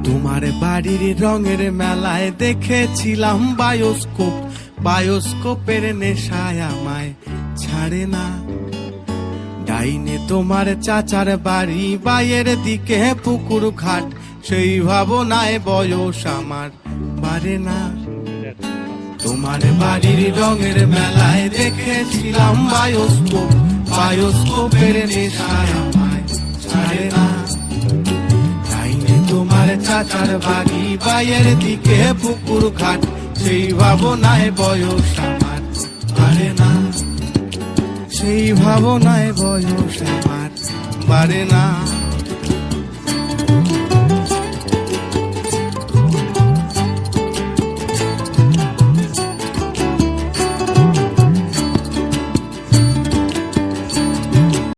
তোমার বাড়ির রঙের মেলায় দেখেছিলাম বায়োস্কোপ, বায়োস্কোপের নেশায় আমায় ছাড়ে না। ডাইনে তোমার চাচার বাড়ি, বাইয়ের দিকে পুকুর ঘাট, সেই ভাবনায় বয়স আমার বাড়ে না। তোমার বাড়ির রঙের মেলায় দেখেছিলাম বায়োস্কোপ, বায়োস্কোপের নেশায় আমায় ছাড়ে না। ডাইনে তোমার চাচার বাড়ি, বাইয়ের দিকে পুকুর ঘাট, সেই ভাবনায় বয়স আমার বাড়ে না। সেই ভাবনায় বয়স আমার বাড়ে না।